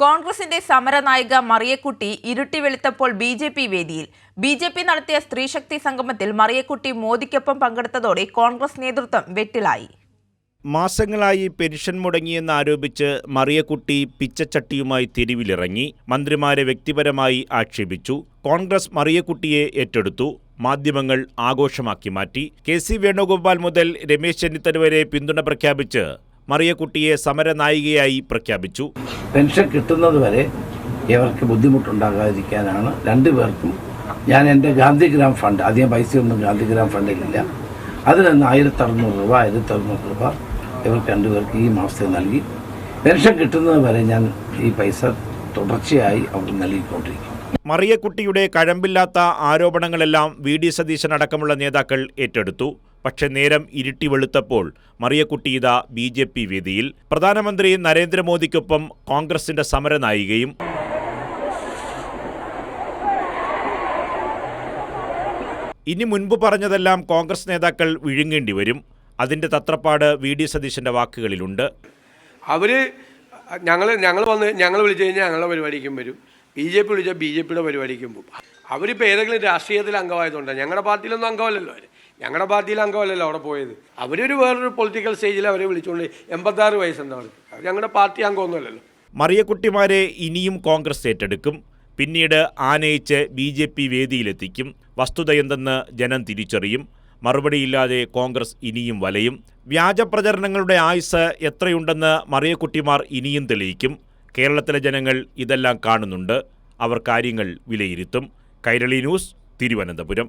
കോൺഗ്രസിന്റെ സമരനായിക മറിയക്കുട്ടി ഇരുട്ടി വെളുത്തപ്പോൾ ബി.ജെ.പി. വേദിയിൽ. ബി.ജെ.പി. നടത്തിയ സ്ത്രീശക്തി സംഗമത്തിൽ മറിയക്കുട്ടി മോദിക്കൊപ്പം പങ്കെടുത്തതോടെ കോൺഗ്രസ് നേതൃത്വം വെട്ടിലായി. മാസങ്ങളായി പെൻഷൻ മുടങ്ങിയെന്നാരോപിച്ച് മറിയക്കുട്ടി പിച്ചച്ചട്ടിയുമായി തെരുവിലിറങ്ങി. മന്ത്രിമാരെ വ്യക്തിപരമായി ആക്ഷേപിച്ചു. കോൺഗ്രസ് മറിയക്കുട്ടിയെ ഏറ്റെടുത്തു. മാധ്യമങ്ങൾ ആഘോഷമാക്കി മാറ്റി. കെ.സി. വേണുഗോപാൽ മുതൽ രമേശ് ചെന്നിത്തല വരെ പിന്തുണ പ്രഖ്യാപിച്ച് മറിയക്കുട്ടിയെ സമരനായികയായി പ്രഖ്യാപിച്ചു. പെൻഷൻ കിട്ടുന്നത് വരെ ഇവർക്ക് ബുദ്ധിമുട്ടുണ്ടാകാതിരിക്കാനാണ് രണ്ടുപേർക്കും ഞാൻ എൻ്റെ ഗാന്ധിഗ്രാം ഫണ്ട്, അധികം പൈസയൊന്നും ഗാന്ധിഗ്രാം ഫണ്ടിലില്ല, അതിൽ നിന്ന് 1600 രൂപ ഇവർക്ക് രണ്ടുപേർക്ക് ഈ മാസത്തിൽ നൽകി. പെൻഷൻ കിട്ടുന്നത് വരെ ഞാൻ ഈ പൈസ തുടർച്ചയായി അവർക്ക് നൽകിക്കൊണ്ടിരിക്കും. മറിയക്കുട്ടിയുടെ കഴമ്പില്ലാത്ത ആരോപണങ്ങളെല്ലാം വി.ഡി. സതീശൻ അടക്കമുള്ള നേതാക്കൾ ഏറ്റെടുത്തു. പക്ഷെ നേരം ഇരുട്ടി വെളുത്തപ്പോൾ മറിയക്കുട്ടി ഇതാ ബി.ജെ.പി. വേദിയിൽ. പ്രധാനമന്ത്രി നരേന്ദ്രമോദിക്കൊപ്പം കോൺഗ്രസിന്റെ സമരനായികയും. ഇനി മുൻപ് പറഞ്ഞതെല്ലാം കോൺഗ്രസ് നേതാക്കൾ വിഴുങ്ങേണ്ടി വരും. അതിന്റെ തത്രപ്പാട് വി.ഡി. സതീശന്റെ വാക്കുകളിലുണ്ട്. ഞങ്ങൾ വിളിച്ചു കഴിഞ്ഞാൽ ഞങ്ങളുടെ പരിപാടിക്കും വരും, ബി.ജെ.പി. വിളിച്ചാൽ ബി.ജെ.പിയുടെ പരിപാടിക്കും പോകും. അവരിപ്പോൾ ഏതെങ്കിലും രാഷ്ട്രീയത്തിൽ അംഗമായതുകൊണ്ടാണ്. ഞങ്ങളുടെ പാർട്ടിയിലൊന്നും അംഗമല്ലല്ലോ അവർ, ഞങ്ങളുടെ പാർട്ടിയിൽ അംഗമല്ലല്ലോ അവിടെ പോയത്. അവരൊരു വേറൊരു പൊളിറ്റിക്കൽ സ്റ്റേജിൽ അവരെ വിളിച്ചുകൊണ്ട് 86 വയസ്സുണ്ട് അവർക്ക്. ഞങ്ങളുടെ പാർട്ടി അംഗമൊന്നുമല്ലല്ലോ. മറിയക്കുട്ടിമാരെ ഇനിയും കോൺഗ്രസ് ഏറ്റെടുക്കും. പിന്നീട് ആനയിച്ച് ബി.ജെ.പി. വേദിയിലെത്തിക്കും. വസ്തുതയെന്തെന്ന് ജനം തിരിച്ചറിയും. മറുപടിയില്ലാതെ കോൺഗ്രസ് ഇനിയും വലയും. വ്യാജ പ്രചരണങ്ങളുടെ ആയുസ് എത്രയുണ്ടെന്ന് മറിയക്കുട്ടിമാർ ഇനിയും തെളിയിക്കും. കേരളത്തിലെ ജനങ്ങൾ ഇതെല്ലാം കാണുന്നുണ്ട്. അവർ കാര്യങ്ങൾ വിലയിരുത്തും. കൈരളി ന്യൂസ്, തിരുവനന്തപുരം.